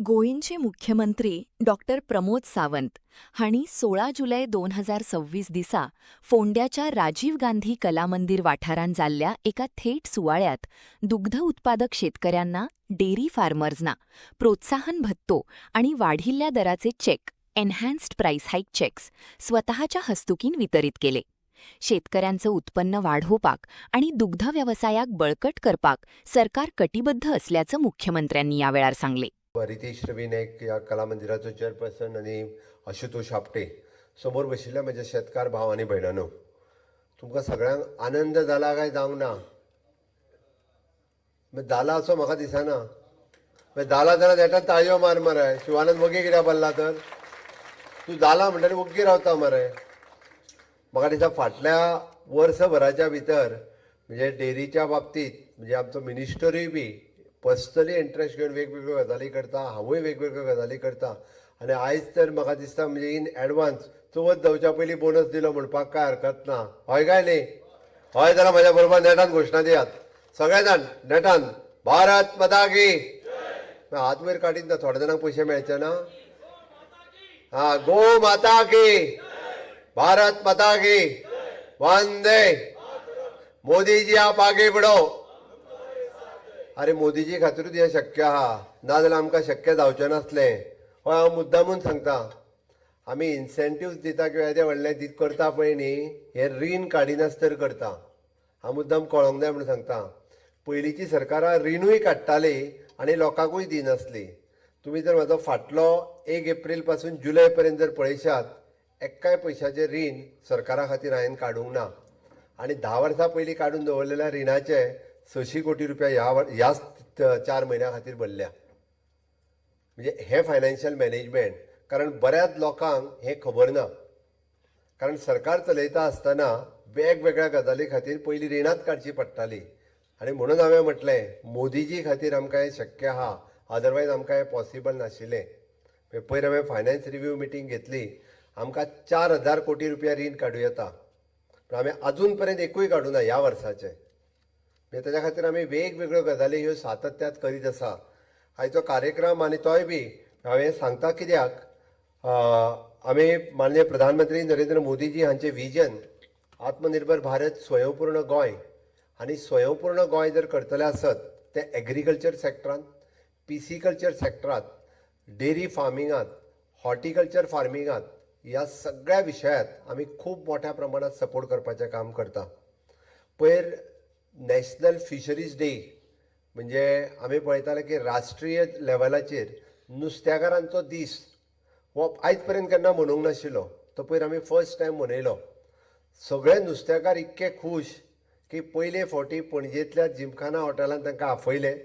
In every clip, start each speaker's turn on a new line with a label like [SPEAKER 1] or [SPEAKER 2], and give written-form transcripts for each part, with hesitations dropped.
[SPEAKER 1] गोयींचे मुख्यमंत्री डॉक्टर प्रमोद सावंत हांणी 16 जुलै 2026 दिसा फोंड्याच्या राजीव गांधी कला मंदिर वाठारांत जाल्ल्या एका थेट सुवाळ्यात दुग्ध उत्पादक शेतकऱ्यांना डेअरी फार्मर्सना प्रोत्साहन भत्तो आणि वाढिल्ल्या दराचे चेक एनहान्स्ड प्राइस हाईक चेक्स स्वतःच्या हस्तुकीन वितरीत केले. शेतकऱ्यांचं उत्पन्न वाढवपाक आणि दुग्ध व्यवसायाक बळकट करपाक सरकार कटिबद्ध असल्याचं मुख्यमंत्र्यांनी यावेळार सांगले.
[SPEAKER 2] रितेश रवी नायक या कला मंदिराचो चेअरपर्सन आणि आशुतोष आपटे समोर बशिल्ल्या म्हज्या शेतकार भाव आनी भयणांनो, तुमकां सगळ्यांक आनंद जाला काय जावंक ना? जाला असो म्हाका दिसना. जाला जाल्यार देठान ताळयो मार मरे. शिवानंद वगे कित्याक बोल्ला तर तूं जाला म्हणटरी वग्गी रावता मरे. म्हाका दिसता फाटल्या वर्सभराच्या भितर म्हणजे डेअरीच्या बाबतीत म्हणजे आमचो मिनिस्टरूय बी पर्सनली इंट्रस्ट घेवन वेगवेगळ्यो गजाली करता, हांवूय वेगवेगळ्यो गजाली करता. आनी आयज तर म्हाका दिसता म्हणजे इन एडवान्स चवथ जावच्या पयलीं बोनस दिलो म्हणपाक काय हरकत ना. हय काय न्ही? हय जाल्यार म्हाज्या बरोबर नेटान घोशणा दियात सगळे जाण नेटान. भारत माता की. हात वयर काडीत ना, थोड्या जाणांक पयशे मेळचे ना. गो माता की, भारत माता की, वंदे मोदीजी आप आगे बढ़ो. अरे मोदीजी खातीरूच हें शक्य आहा, नाजाल्यार आमकां शक्य जावचें नासलें. हय हांव मुद्दामून सांगता, आमी इन्सेंटिव्स दिता किंवा येदें व्हडलें दीत करता पळय न्ही, हें रीण काडिनासतना करता. हांव मुद्दाम कळोंक जाय म्हणून सांगता. पयलींची सरकारां रिणूय काडटाली आनी लोकांकूय दिनासली. तुमी जर म्हाजो फाटलो 1 एप्रील पासून जुलय पर्यंत जर पळयशात, एक्काय पयशाचें रीण सरकारा खातीर हांवें काडूंक ना. आनी 10 वर्सां पयलीं काडून दवरलेल्या रिणाचे 600 कोटी रुपया ह्याच 4 म्हयन्या खातीर भरल्या. म्हणजे हे फायनान्शियल मॅनेजमेंट. कारण बऱ्याच लोकांक हें खबर ना. कारण सरकार चलयता आसतना वेगवेगळ्या गजाली खातीर पयलीं रिणांत काडची पडटाली. आनी म्हणून हांवें म्हटलें मोदीजी खातीर आमकां हें शक्य आहा, अदरवायज आमकां हें पॉसिबल नाशिल्लें. पयर हांवें फायनान्स रिव्यू मिटींग घेतली. आमकां 4000 कोटी रुपया रीण काडूं येता, पूण हांवें अजून पर्यंत एकूय काडूं ना ह्या वर्साचें. म्हणजे तेच्या खातीर आमी वेगवेगळ्यो गजाली ह्यो सातत्यात करीत आसा. आयचो कार्यक्रम आनी तोय बी हांवें सांगता कित्याक, आमी माननीय प्रधानमंत्री नरेंद्र मोदीजी हांचें विजन आत्मनिर्भर भारत, स्वयंपूर्ण गोंय. आनी स्वयंपूर्ण गोंय जर करतले आसत ते एग्रीकल्चर सॅक्टरांत, पिसिकल्चर सेक्टरांत, डेअरी फार्मिंगांत, हॉर्टिकल्चर फार्मिंगांत, ह्या सगळ्या विशयांत आमी खूब मोठ्या प्रमाणात सपोर्ट करपाचें काम करता. पयर नॅशनल फिशरीज डे म्हणजे आमी पळयताले की राष्ट्रीय लेवलाचेर नुस्तेकारांचो दीस हो आयज पर्यंत केन्ना मनोवंक नाशिल्लो. तो पयर आमी फर्स्ट टायम मनयलो. सगळे नुस्तेकार इतके खूश की पयले फावटी पणजेंतल्या जिमखाना हॉटेलांत तांकां आफयले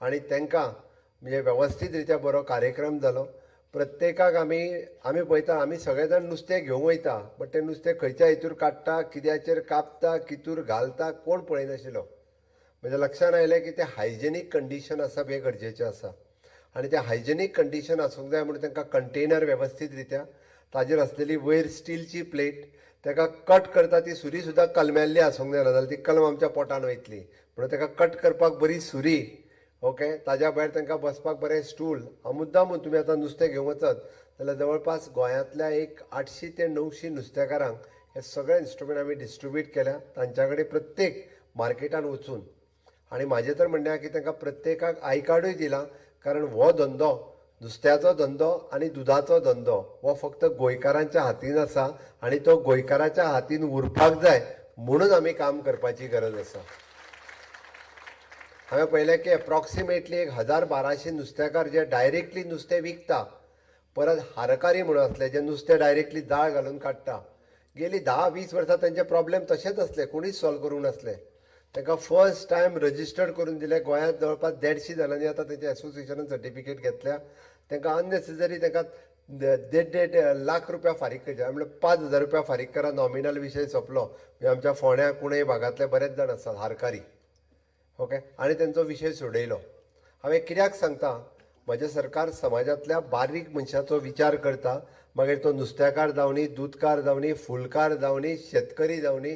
[SPEAKER 2] आनी तांकां म्हणजे वेवस्थीत रित्या बरो कार्यक्रम जालो. प्रत्येकाक आमी पळयता, आमी सगळे जाण नुस्तें घेवंक वयता, बट तें नुस्तें खंयच्या हितूर काडटा, कित्याचेर कापता, कितूर घालता, कोण पळयनाशिल्लो. म्हज्या लक्षांत आयलें की तें हायजेनीक कंडिशन आसप हें गरजेचें आसा. आनी तें हायजेनीक कंडिशन आसूंक जाय म्हणून तांकां कंटेनर वेवस्थीत रित्या, ताजेर आसलेली वयर स्टीलची प्लेट, ताका कट करता ती सुरी सुद्दां कलमेल्ली आसूंक जाय, नाजाल्यार ती कलम आमच्या पोटान वयतली. म्हणून ताका कट करपाक बरी सुरी. ओके, ताज्या भायर तांकां बसपाक बरें स्टूल. हांव मुद्दामून तुमी आतां नुस्तें घेवंक वचत जाल्यार जवळपास गोंयांतल्या एक 800 ते 900 नुस्तेकारांक हे सगळे इन्स्ट्रुमेंट आमी डिस्ट्रिब्यूट केल्या, तांच्या कडेन प्रत्येक मार्केटान वचून. आनी म्हाजें तर म्हणणें आहा की तांकां प्रत्येकाक आय कार्डूय दिलां. कारण हो धंदो, नुस्त्याचो धंदो आनी दुदाचो धंदो हो फक्त गोंयकारांच्या हातीन आसा आनी तो गोंयकाराच्या हातीन उरपाक जाय म्हणून आमी काम करपाची गरज आसा. हांवें पळयलें की एप्रॉक्सिमेटली 1000-1200 नुस्तेकार जे डायरेक्टली नुस्तें विकता. परत हारकारी म्हणून आसले जे नुस्तें डायरेक्टली जाळ घालून काडटा. गेली 10-20 वर्सां तांचे प्रॉब्लेम तशेंच आसले, कोणीच सॉल्व करूंक नासले. तांकां फर्स्ट टायम रजिस्टर्ड करून दिले. गोंयांत जवळपास 150 जाणांनी आतां तेंच्या एसोसिएशनान सर्टिफिकेट घेतल्या. तांकां अननेसेसरी तांकां 1.5 लाख रुपया फारीक करचे, म्हणजे 5000 रुपया फारीक करा. नॉमिनल विशय सोंपलो. म्हणजे आमच्या फोंड्या कुणय भागांतले बरेच जाण आसात हारकारी. ओके, आनी तेंचो विशय सोडयलो. हांवें कित्याक सांगता, म्हजें सरकार समाजांतल्या बारीक मनशाचो विचार करता. मागीर तो नुस्तेकार जावं नी, दूदकार जावं नी, फुलकार जावं नी, शेतकरी जावं नी,